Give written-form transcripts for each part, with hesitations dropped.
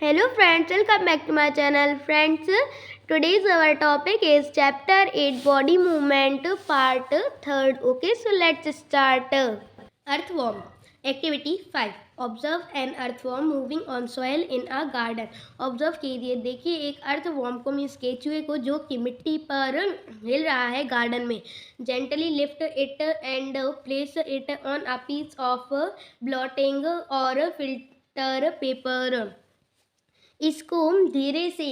Hello friends, welcome back to my channel. Friends, today's our topic is chapter 8 body movement part 3rd. Okay, so let's start. Earthworm. Activity 5. Observe an earthworm moving on soil in a garden. Observe कीजिए, देखिए एक earthworm को means केचुए को जो कि मिट्टी पर हिल रहा है गार्डन में. Gently lift it and place it on a piece of blotting or filter paper. इसको धीरे से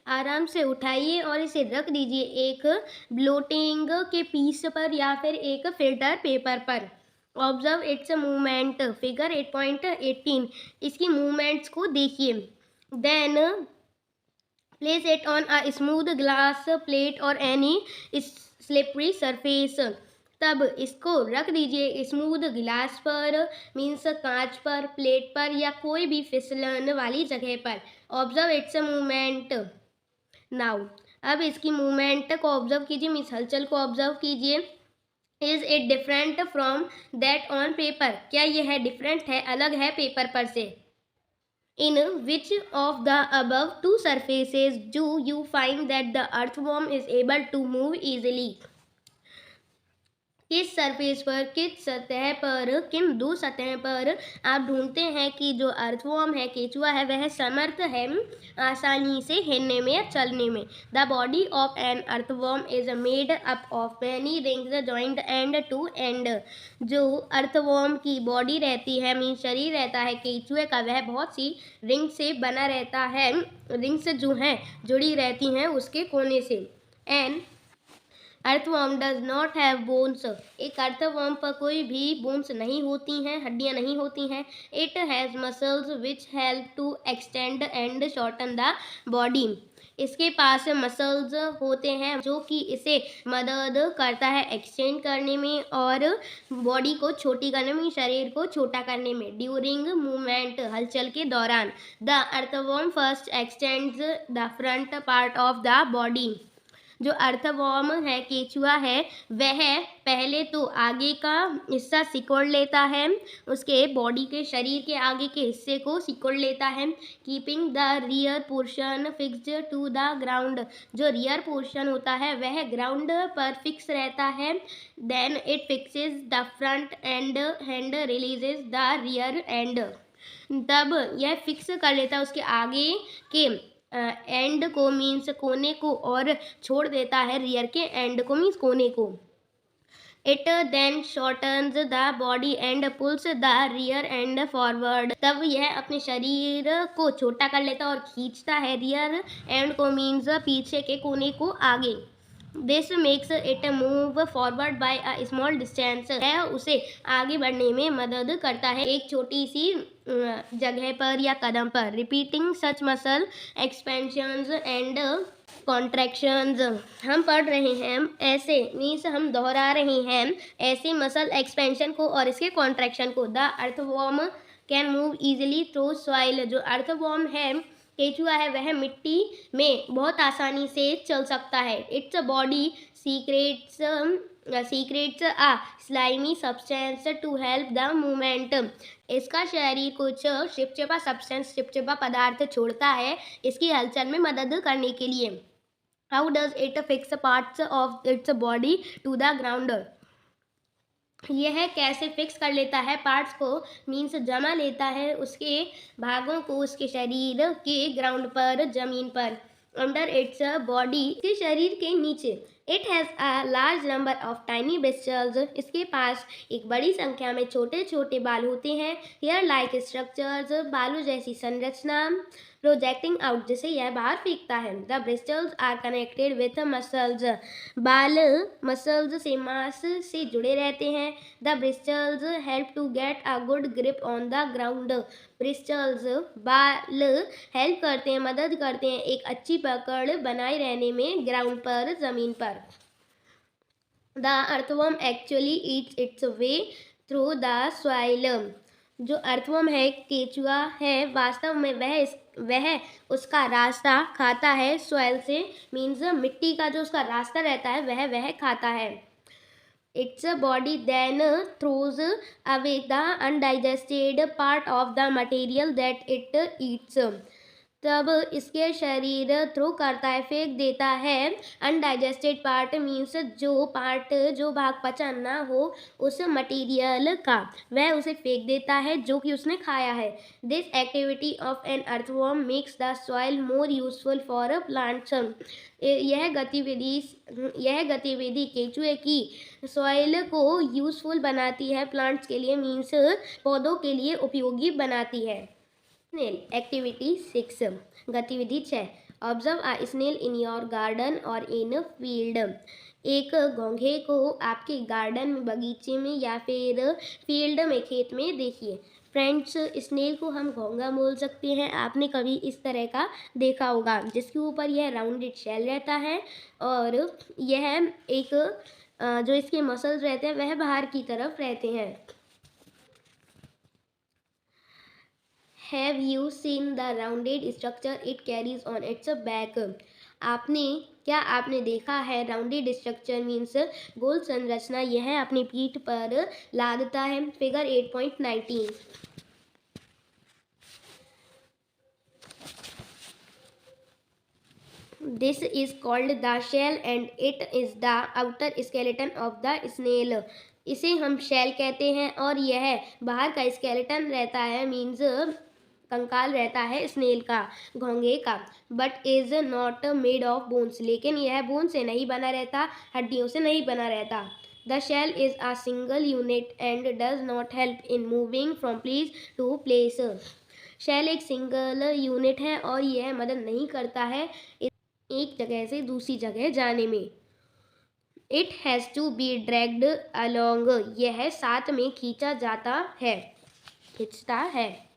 आराम से उठाइए और इसे रख दीजिए एक ब्लोटिंग के पीस पर या फिर एक फिल्टर पेपर पर. Observe its movement. फिगर 8.18. इसकी मूवमेंट्स को देखिए. Then place it on a smooth glass plate और एनी स्लिपरी सरफेस. तब इसको रख दीजिए स्मूथ गिलास पर मीन्स कांच पर, प्लेट पर या कोई भी फिसलन वाली जगह पर. Observe its movement. नाउ अब इसकी मूवमेंट को ऑब्जर्व कीजिए, मीन्स हलचल को ऑब्जर्व कीजिए. Is it different from that on paper. क्या यह है डिफरेंट है, अलग है पेपर पर से. In which of the above two surfaces do you find that the earthworm is able to move easily. किस सरफेस पर, किस सतह पर, किन दो सतह पर आप ढूंढते हैं कि जो अर्थवर्म है, केचुआ है, वह समर्थ है आसानी से हिलने में या चलने में. The body of an earthworm is made up of many rings joint end to end. जो अर्थवर्म की बॉडी रहती है, मीन शरीर रहता है केचुए का, वह बहुत सी रिंग से बना रहता है. रिंग्स जो हैं जुड़ी रहती हैं उसके कोने से. And earthworm does not have bones. एक अर्थवर्म पर कोई भी बोन्स नहीं होती हैं, हड्डियां नहीं होती हैं. It has muscles which help to extend and shorten the body. इसके पास मसल्स होते हैं जो कि इसे मदद करता है एक्सटेंड करने में और बॉडी को छोटी करने में, शरीर को छोटा करने में. ड्यूरिंग मूवमेंट, हलचल के दौरान. The earthworm first x tends the front part of the body. जो अर्थवर्म है, केचुआ है, वह पहले तो आगे का हिस्सा सिकोड़ लेता है, उसके बॉडी के शरीर के आगे के हिस्से को सिकोड़ लेता है. Keeping the rear portion fixed to the ground. जो रियर पोर्शन होता है वह ग्राउंड पर फिक्स रहता है. Then it fixes the front end and releases the rear end. तब यह फिक्स कर लेता है उसके आगे के एंड को मीन्स कोने को और छोड़ देता है रियर के एंड को मीन्स कोने को. It then shortens the body and pulls the rear end forward. तब यह अपने शरीर को छोटा कर लेता और खींचता है रियर एंड को मीन्स पीछे के कोने को आगे. This makes it move forward bye a small distance. यह उसे आगे बढ़ने में मदद करता है एक छोटी सी जगह पर या कदम पर. Repeating such muscle expansions and contractions. हम पढ़ रहे हैं ऐसे मीन्स हम दोहरा रहे हैं ऐसे मसल एक्सपेंशन को और इसके कॉन्ट्रैक्शन को. The earthworm can move easily through soil. जो अर्थवर्म है, केचुआ है, वह मिट्टी में बहुत आसानी से चल सकता है. Its body secretes a slimy substance to help the movement. इसका शरीर कुछ चिपचिपा सब्सटेंस, चिपचिपा पदार्थ छोड़ता है इसकी हलचल में मदद करने के लिए. How does it fix parts of its body to the ground. यह कैसे फिक्स कर लेता है पार्ट्स को, मीन्स जमा लेता है उसके भागों को उसके शरीर के ग्राउंड पर, जमीन पर. अंडर इट्स बॉडी, इसके शरीर के नीचे. It has a large number of tiny bristles. इसके पास एक बड़ी संख्या में छोटे छोटे बाल होते हैं. हेयर लाइक स्ट्रक्चर्स, बालों जैसी संरचना. प्रोजेक्टिंग आउट, जिसे यह बाहर फेंकता है. The bristles are connected with muscles. बाल मसल्स से, मांस से जुड़े रहते हैं. The bristles help to get a good grip on the ground. Bristles, बाल हेल्प करते हैं, मदद करते हैं एक अच्छी पकड़ बनाए रहने में ग्राउंड पर, जमीन पर. The earthworm actually Yeats it's way through the soil. जो अर्थवर्म है, केचुआ है, वास्तव में वह उसका रास्ता खाता है सॉइल से, मीन्स मिट्टी का जो उसका रास्ता रहता है वह खाता है. Its body then throws away the undigested part of the material that it eats. तब इसके शरीर थ्रो करता है, फेंक देता है अनडाइजेस्टेड पार्ट मीन्स जो भाग पचा ना हो उस मटेरियल का, वह उसे फेंक देता है जो कि उसने खाया है। This activity of an earthworm makes the soil more useful for plants. यह गतिविधि केंचुए की सॉइल को यूजफुल बनाती है, प्लांट्स के लिए मीन्स पौधों के लिए उपयोगी बनाती है। स्नेल एक्टिविटी 6 गतिविधि 6 observe a snail in your garden और इन फील्ड। एक घोंघे को आपके गार्डन में, बगीचे में या फिर फील्ड में, खेत में देखिए। फ्रेंड्स, स्नेल को हम घोंघा बोल सकते हैं। आपने कभी इस तरह का देखा होगा जिसके ऊपर यह राउंडेड शेल रहता है और यह एक जो इसके मसल्स रहते हैं वह बाहर की तरफ रहते हैं। Have you seen the rounded structure it carries on its back? क्या आपने देखा है राउंडेड स्ट्रक्चर मीन्स गोल संरचना यह अपनी पीठ पर लादता है। Figure 8.19। This is called the shell and it is the outer skeleton of the snail. इसे हम शेल कहते हैं और यह बाहर का स्केलेटन रहता है मीन्स कंकाल रहता है स्नेल का, घोंघे का। But is not made of bones, लेकिन यह बोन से नहीं बना रहता, हड्डियों से नहीं बना रहता। The shell is a single unit and does not help in moving from place to place. Shell एक सिंगल यूनिट है और यह मदद नहीं करता है एक जगह से दूसरी जगह जाने में। It has to be dragged along, यह साथ में खींचता है।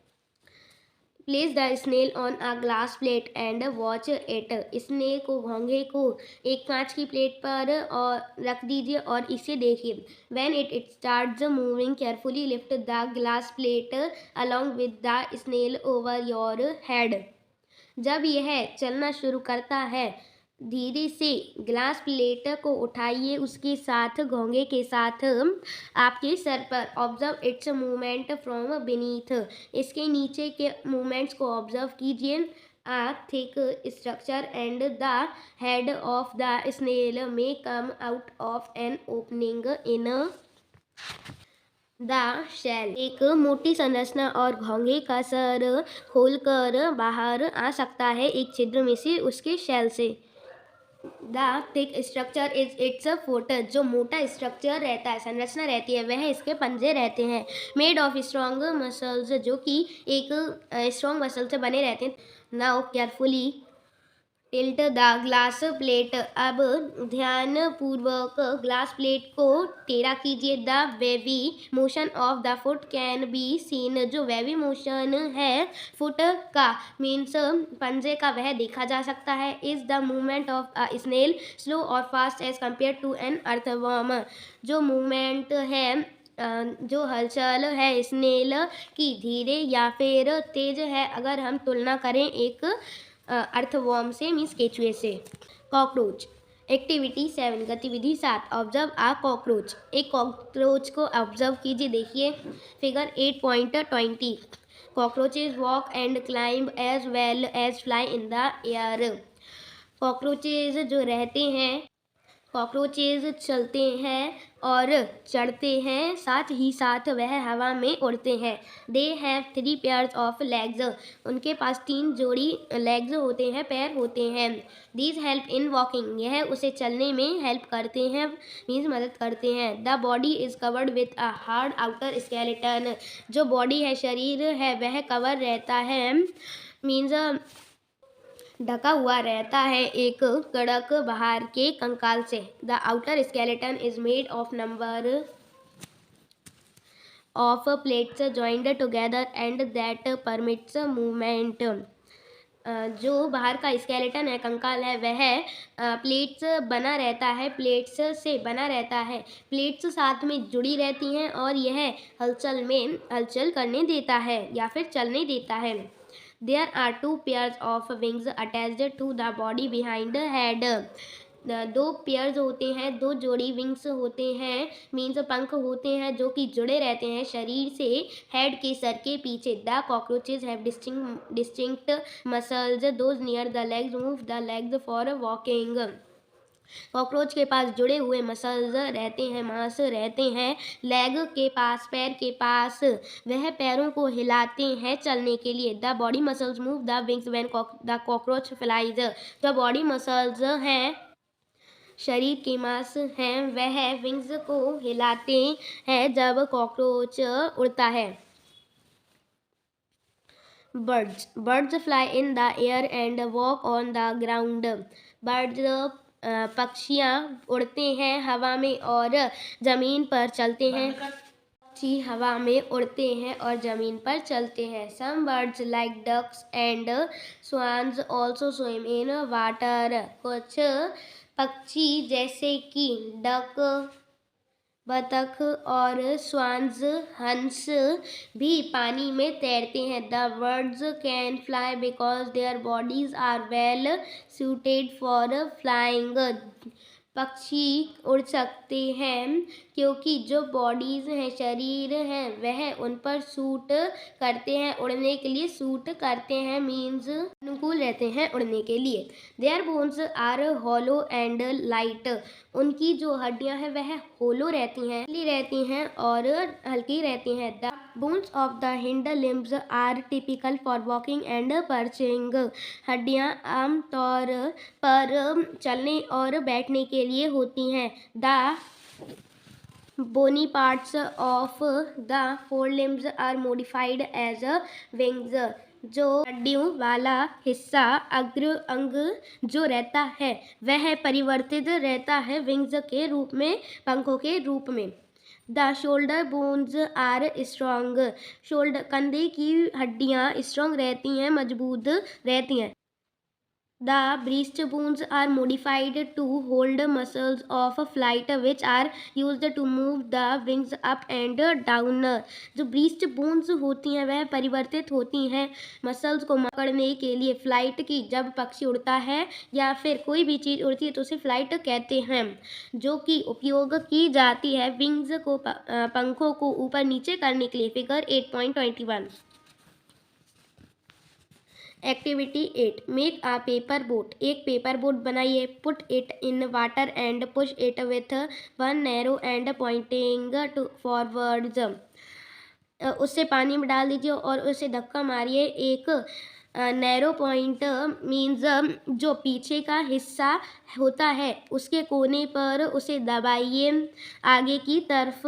Place the snail on a glass plate and watch it. Snail को, घोंघे को एक कांच की प्लेट पर और रख दीजिए और इसे देखिए। When it starts moving carefully lift the glass plate along with the snail over your head. जब यह चलना शुरू करता है धीरे से ग्लास प्लेट को उठाइए, उसके साथ घोंघे के साथ आपके सर पर। Observe its movement from beneath, इसके नीचे के मूवमेंट्स को ऑब्जर्व कीजिए। A thick structure and the head of the snail may come out of an opening in the shell. एक मोटी संरचना और घोंघे का सर खोलकर बाहर आ सकता है एक छिद्र में से, उसके शेल से। The thick structure is it's foot, जो मोटा स्ट्रक्चर रहता है, संरचना रहती है, वह इसके पंजे रहते हैं। मेड ऑफ स्ट्रॉन्ग मसल्स, जो कि एक स्ट्रॉन्ग मसल से बने रहते हैं। Now carefully tilt the glass plate, अब ध्यानपूर्वक ग्लास प्लेट को टेढ़ा कीजिए। The wavy motion of the foot can be seen, जो वेवी मोशन है फुट का मीन्स पंजे का, वह देखा जा सकता है। Is the movement of a snail slow और fast as compare to an earthworm, जो मूवमेंट है, जो हलचल है स्नेल की, धीरे या फिर तेज है अगर हम तुलना करें एक अर्थवर्म से मीन्स केचुए से। कॉकरोच एक्टिविटी 7 गतिविधि 7 ऑब्जर्व आ कॉकरोच। एक कॉकरोच को ऑब्जर्व कीजिए, देखिए figure 8.20। Cockroaches walk and climb as well as fly in the air. Cockroaches जो रहते हैं, कॉकरोचेज चलते हैं और चढ़ते हैं, साथ ही साथ वह हवा में उड़ते हैं। They have 3 pairs of legs, उनके पास 3 जोड़ी लेग्स होते हैं, पैर होते हैं। दीज हेल्प इन वॉकिंग, यह उसे चलने में हेल्प करते हैं मीन्स मदद करते हैं। The body is covered with a hard outer skeleton, जो बॉडी है, शरीर है, वह कवर रहता है मीन्स ढका हुआ रहता है एक कड़क बाहर के कंकाल से। The outer skeleton is made of number of plates joined together and that permits movement. जो बाहर का स्केलेटन है, कंकाल है, वह प्लेट्स बना रहता है, प्लेट्स से बना रहता है, प्लेट्स साथ में जुड़ी रहती हैं और यह हलचल करने देता है या फिर चलने देता है। There are 2 pairs of wings attached to the body behind the head. दो पेयर्स होते हैं, दो जोड़ी विंग्स होते हैं, मीन्स पंख होते हैं जो कि जुड़े रहते हैं शरीर से हेड के सर के पीछे। The cockroaches have distinct muscles, those near the legs move the legs for walking. Cockroach के पास जुड़े हुए मसल्स रहते हैं, मांस रहते हैं लेग के पास, पैर के पास, वह पैरों को हिलाते हैं चलने के लिए। The body muscles move the wings when the cockroach flies. जो बॉडी मसल्स हैं, शरीर के मांस हैं, वह विंग्स को हिलाते हैं जब कॉकरोच उड़ता है। Birds fly in the air and walk on the ground. Birds पक्षियाँ उड़ते हैं हवा में और ज़मीन पर चलते हैं। पक्षी हवा में उड़ते हैं और ज़मीन पर चलते हैं। Some birds like ducks and swans also swim in water. कुछ पक्षी जैसे कि डक, बतख और स्वान्स, हंस भी पानी में तैरते हैं। The birds can fly because their bodies are well suited for flying. पक्षी उड़ सकते हैं क्योंकि जो बॉडीज़ हैं, शरीर हैं, वह उन पर सूट करते हैं, उड़ने के लिए सूट करते हैं, मीन्स अनुकूल रहते हैं उड़ने के लिए। Their bones are hollow and light. उनकी जो हड्डियां हैं वह होलो रहती हैं और हल्की रहती हैं। The bones of the hind limbs are typical for walking and perching. हड्डियां आमतौर पर चलने और बैठने के लिए होती हैं। The bony parts of the forelimbs are modified as wings। जो हड्डियों वाला हिस्सा अग्र अंग जो रहता है वह परिवर्तित रहता है विंग्स के रूप में, पंखों के रूप में। The shoulder bones are strong. कंधे की हड्डियाँ स्ट्रॉन्ग रहती हैं, मजबूत रहती हैं। The breastbones are modified to hold muscles of flight which are used to move the wings up and down। जो ब्रीस्ट बोन्स होती हैं वह परिवर्तित होती हैं मसल्स को पकड़ने के लिए फ्लाइट की। जब पक्षी उड़ता है या फिर कोई भी चीज़ उड़ती है तो उसे फ्लाइट कहते हैं, जो कि उपयोग की जाती है विंग्स को, पंखों को ऊपर नीचे करने के लिए। Figure 8.21। Activity 8, make a paper boat. एक पेपर बोट बनाइए। Put it in water and push it with one narrow end pointing to forwards. उससे पानी में डाल दीजिए और उसे धक्का मारिए। एक नैरो पॉइंट मीन्स जो पीछे का हिस्सा होता है उसके कोने पर उसे दबाइए आगे की तरफ।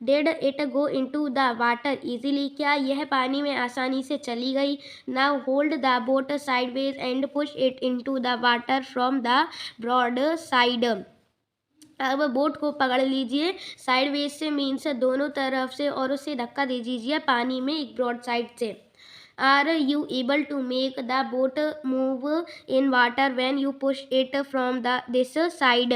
Did it go into the water easily. क्या यह पानी में आसानी से चली गई। Now hold the boat sideways and push it into the water from the broad side. अब बोट को पकड़ लीजिए साइडवेज से, मीन्स दोनों तरफ से, और उसे धक्का दे दीजिए पानी में एक ब्रॉड साइड से। Are you able to make the boat move in water when you push it from this side?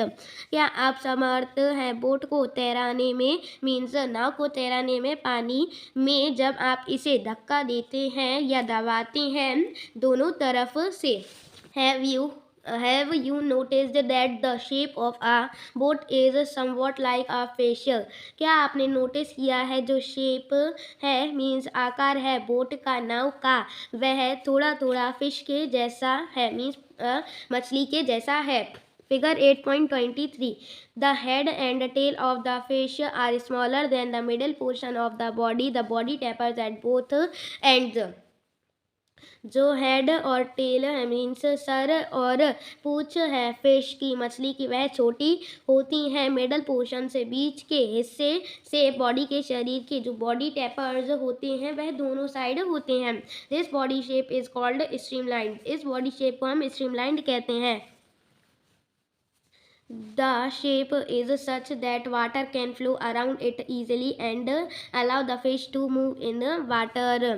क्या आप समर्थ हैं बोट को तैराने में, मीन्स नाव को तैराने में पानी में जब आप इसे धक्का देते हैं या दबाते हैं दोनों तरफ से। Have you noticed that the shape of a boat is somewhat like a fish? क्या आपने नोटिस किया है जो शेप है, मीन्स आकार है बोट का, नाव का, वह थोड़ा थोड़ा फिश के जैसा है, मीन्स मछली के जैसा है। Figure 8.23, the head and tail of the fish are smaller than the middle portion of the body. The body tapers at both ends। जो हेड और टेल है, मीन्स सर और पूंछ है फिश की, मछली की, वह छोटी होती हैं मिडल पोर्शन से, बीच के हिस्से से बॉडी के शरीर के। जो बॉडी टैपर्स होते हैं वह दोनों साइड होते हैं। This body shape is called streamlined. इस बॉडी शेप को हम स्ट्रीमलाइंड कहते हैं। The shape is such that water can flow around it easily and allow the fish to move in the water।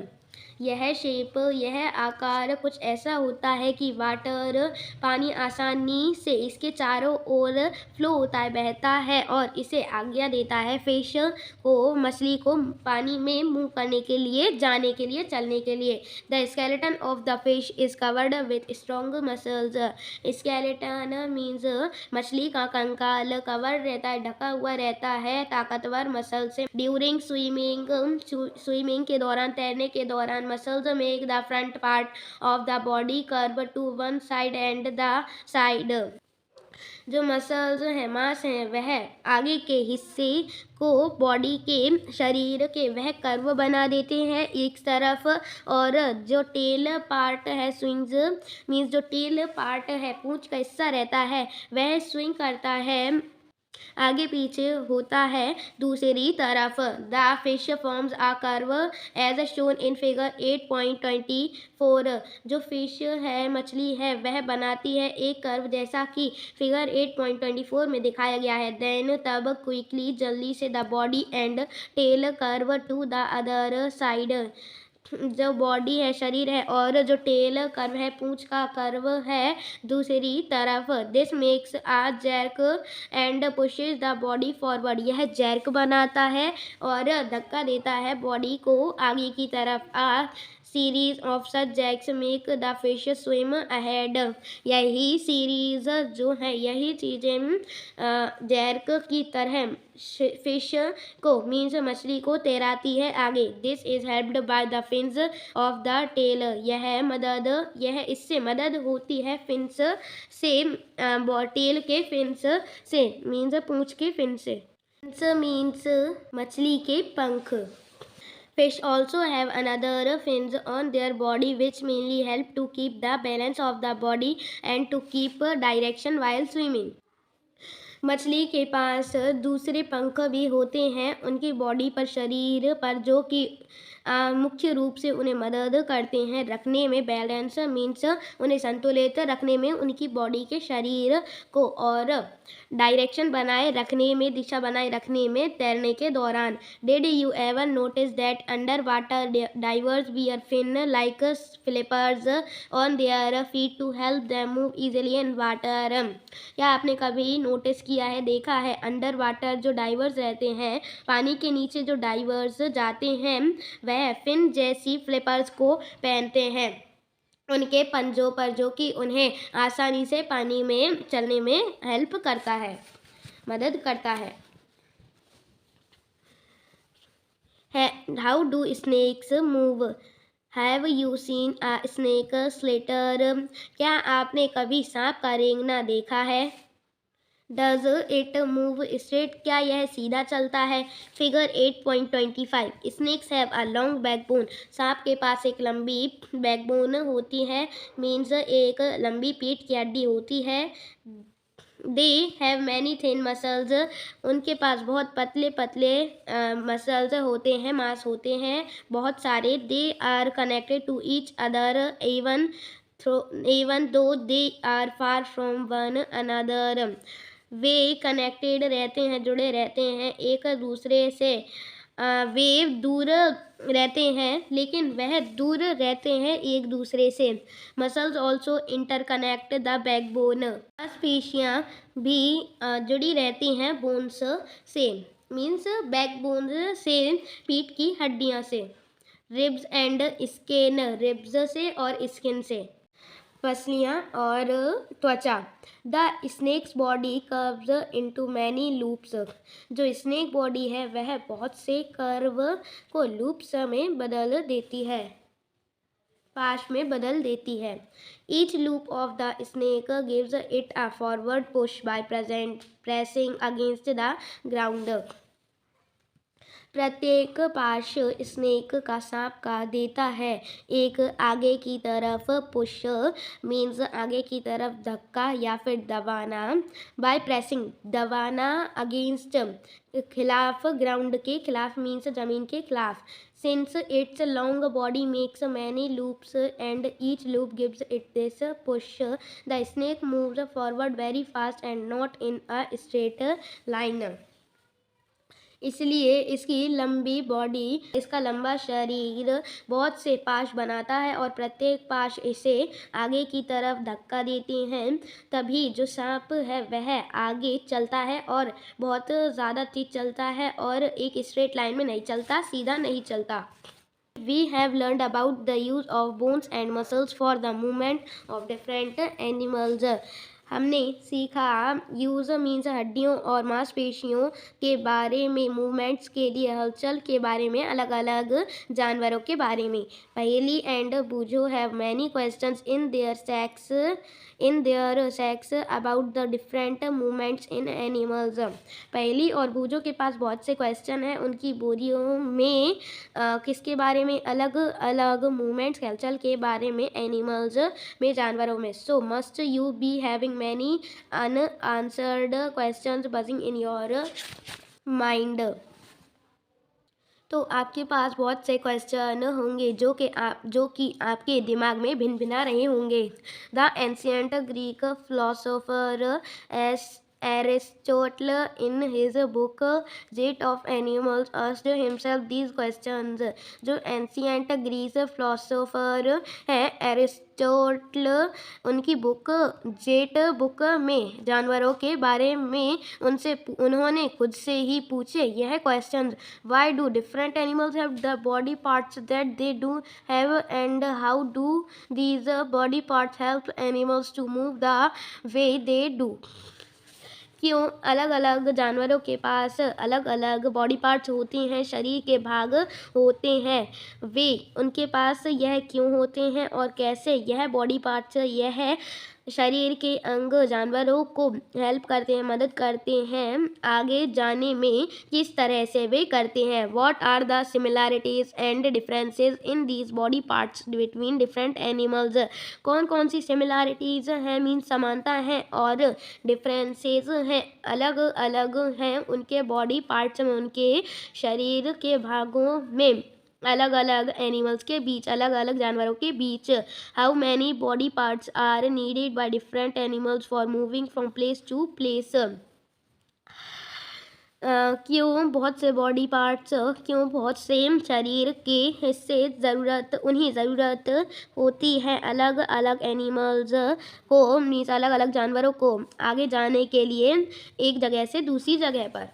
यह शेप, यह आकार कुछ ऐसा होता है कि वाटर पानी आसानी से इसके चारों ओर फ्लो होता है, बहता है और इसे आज्ञा देता है फिश को, मछली को पानी में मूव करने के लिए, जाने के लिए, चलने के लिए। The skeleton of the fish is covered with strong muscles. Skeleton means मछली का कंकाल कवर रहता है, ढका हुआ रहता है ताकतवर मसल से। ड्यूरिंग स्विमिंग के दौरान, तैरने के दौरान, muscles make the front part of the body curve to one side and the side. जो मसल्स हैं, मांस हैं, वह आगे के हिस्से को बॉडी के, शरीर के, वह कर्व बना देते हैं एक तरफ, और जो टेल पार्ट है, स्विंग्स मीन्स जो टेल पार्ट है, पूंछ का हिस्सा रहता है, वह स्विंग करता है, आगे पीछे होता है दूसरी तरफ। The fish forms a curve as shown in figure 8.24। जो फिश है, मछली है, वह बनाती है एक कर्व जैसा कि फिगर 8.24 में दिखाया गया है। देन तब क्विकली, जल्दी से, the body and tail curve to the other side. जो बॉडी है, शरीर है, और जो टेल कर्व है, पूंछ का कर्व है, दूसरी तरफ। This makes a jack and pushes the body forward. यह जैक बनाता है और धक्का देता है बॉडी को आगे की तरफ। A series of such jerks make the fish swim ahead. यही सीरीज जो है, यही चीज़ें जैक की तरह फिश को, मीन्स मछली को, तैराती है आगे। This is helped by the fins of the tail. यह इससे मदद होती है फिन्स से, टेल के फिन्स से, मीन्स पूंछ के फिन से। फिन्स मीन्स मछली के पंख। Fish also have another fins on their body which mainly help to keep the balance of the body and to keep direction while swimming. मछली के पास दूसरे पंख भी होते हैं उनकी बॉडी पर, शरीर पर, जो कि मुख्य रूप से उन्हें मदद करते हैं रखने में, बैलेंस मीन्स उन्हें संतुलित रखने में, उनकी बॉडी के, शरीर को, और डायरेक्शन बनाए रखने में, दिशा बनाए रखने में तैरने के दौरान। Did you ever notice that under water divers wear fin like flippers on their feet to help them move easily in water. क्या आपने कभी नोटिस किया है, देखा है, अंडर वाटर जो डाइवर्स रहते हैं, पानी के नीचे जो डाइवर्स जाते हैं, वह फिन जैसी फ्लिपर्स को पहनते हैं उनके पंजों पर, जो कि उन्हें आसानी से पानी में चलने में हेल्प करता है, मदद करता है। How do snakes move? Have you seen a snake slither? क्या आपने कभी सांप का रेंगना देखा है? Does it move straight? क्या यह सीधा चलता है? Figure 8.25। Snakes have a long backbone. सांप के पास एक लंबी बैकबोन होती है, मीन्स एक लंबी पीठ की हड्डी होती है। They have many thin muscles. उनके पास बहुत पतले पतले मसल्स होते हैं, मांस होते हैं बहुत सारे। They are connected to each other even though they are far from one another। वे कनेक्टेड रहते हैं, जुड़े रहते हैं एक दूसरे से। वे दूर रहते हैं, लेकिन वह दूर रहते हैं एक दूसरे से। Muscles also interconnect the backbone. मांसपेशियाँ भी जुड़ी रहती हैं बोन्स से, मीन्स बैकबोन से, पीठ की हड्डियाँ से। रिब्स एंड स्किन, रिब्स से और स्किन से, पसलियाँ और त्वचा। The snake's body curves into many loops. जो स्नेक बॉडी है, वह बहुत से कर्व को लूप्स में बदल देती है, पाश में बदल देती है। Each loop of the snake gives it a forward push by pressing against the ground. प्रत्येक पाश स्नेक का, सांप का, देता है एक आगे की तरफ पुश, मीन्स आगे की तरफ धक्का या फिर दबाना। बाय प्रेसिंग, दबाना, अगेंस्ट, खिलाफ, ग्राउंड के खिलाफ, मीन्स जमीन के खिलाफ। Since it's long body makes many loops and each loop gives it this push, the snake moves forward very fast and not in a straight line. इसलिए इसकी लंबी बॉडी, इसका लंबा शरीर बहुत से पाश बनाता है और प्रत्येक पाश इसे आगे की तरफ धक्का देते हैं। तभी जो सांप है वह आगे चलता है और बहुत ज़्यादा तेज चलता है और एक स्ट्रेट लाइन में नहीं चलता, सीधा नहीं चलता। We have learned about the use of bones and muscles for the movement of different animals. हमने सीखा यूज़ मीन्स हड्डियों और मांसपेशियों के बारे में, मूवमेंट्स के लिए, हलचल के बारे में, अलग अलग जानवरों के बारे में। Paheli and Boojho have many questions in their sacks about the different movements in animals. Paheli और बूझो के पास बहुत से क्वेश्चन हैं उनकी बोलियों में किसके बारे में, अलग अलग मूवमेंट्स, हलचल के बारे में, एनिमल्स में, जानवरों में। सो must you be having many unanswered questions buzzing in your mind. तो आपके पास बहुत से क्वेश्चन होंगे जो कि आपके दिमाग में भिन भिना रहे होंगे। The ancient Greek philosopher Aristotle in his book Gait of Animals asked himself these questions। जो एंशियंट ग्रीस फिलोसोफर है एरिस्टोटल, उनकी बुक जेट बुक में जानवरों के बारे में उन्होंने खुद से ही पूछे यह questions. Why do different animals have the body parts that they do have and how do these body parts help animals to move the way they do. क्यों अलग अलग जानवरों के पास अलग अलग बॉडी पार्ट्स होते हैं, शरीर के भाग होते हैं, वे उनके पास यह क्यों होते हैं और कैसे यह बॉडी पार्ट्स, यह शरीर के अंग जानवरों को हेल्प करते हैं, मदद करते हैं आगे जाने में, किस तरह से वे करते हैं। What are the similarities and differences in these body parts between different animals. कौन कौन सी सिमिलैरिटीज़ हैं, मीन समानता हैं, और डिफरेंसेस हैं, अलग अलग हैं उनके बॉडी पार्ट्स में, उनके शरीर के भागों में, अलग अलग एनिमल्स के बीच, अलग अलग जानवरों के बीच। How many body parts are needed by different animals for moving from place to place. क्यों बहुत से बॉडी पार्ट्स, क्यों बहुत से शरीर के हिस्से उन्हें ज़रूरत होती है अलग अलग एनिमल्स को, मीन्स अलग अलग जानवरों को आगे जाने के लिए एक जगह से दूसरी जगह पर।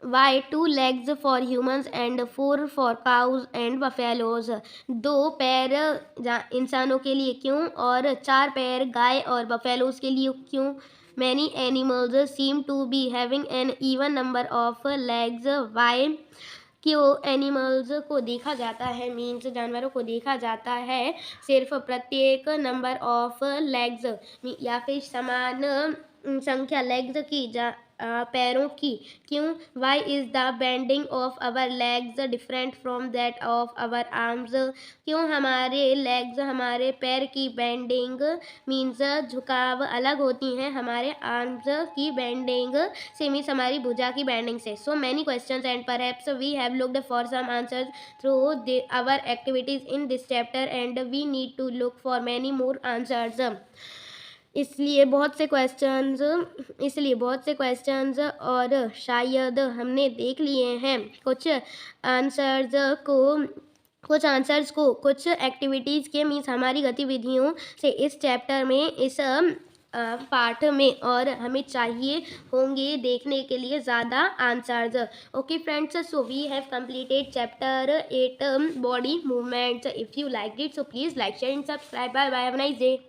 Why 2 legs for humans and 4 for cows and buffaloes। 2 पैर इंसानों के लिए क्यों और 4 पैर गाय और बफेलोज के लिए क्यों। Many animals seem to be having an even number of legs। Why क्यों एनिमल्स को देखा जाता है, मीन्स जानवरों को देखा जाता है सिर्फ प्रत्येक नंबर ऑफ लेग्स या फिर समान संख्या लेग्स की, पैरों की। क्यों। Why is the bending of our legs different from that of our arms. क्यों हमारे लेग्स, हमारे पैर की बेंडिंग मीन्स झुकाव अलग होती हैं हमारे आर्म्स की बेंडिंग से, मीन्स हमारी भुजा की बेंडिंग से। So many questions and perhaps we have looked for some answers through our activities in this chapter and we need to look for many more answers. इसलिए बहुत से क्वेश्चंस और शायद हमने देख लिए हैं कुछ आंसर्स को कुछ एक्टिविटीज़ के, मीन्स हमारी गतिविधियों से इस चैप्टर में, इस पार्ट में, और हमें चाहिए होंगे देखने के लिए ज़्यादा answers. Okay friends, so we have completed chapter 8 body movements. If you like it so please like, share and subscribe. Bye bye, have a nice day.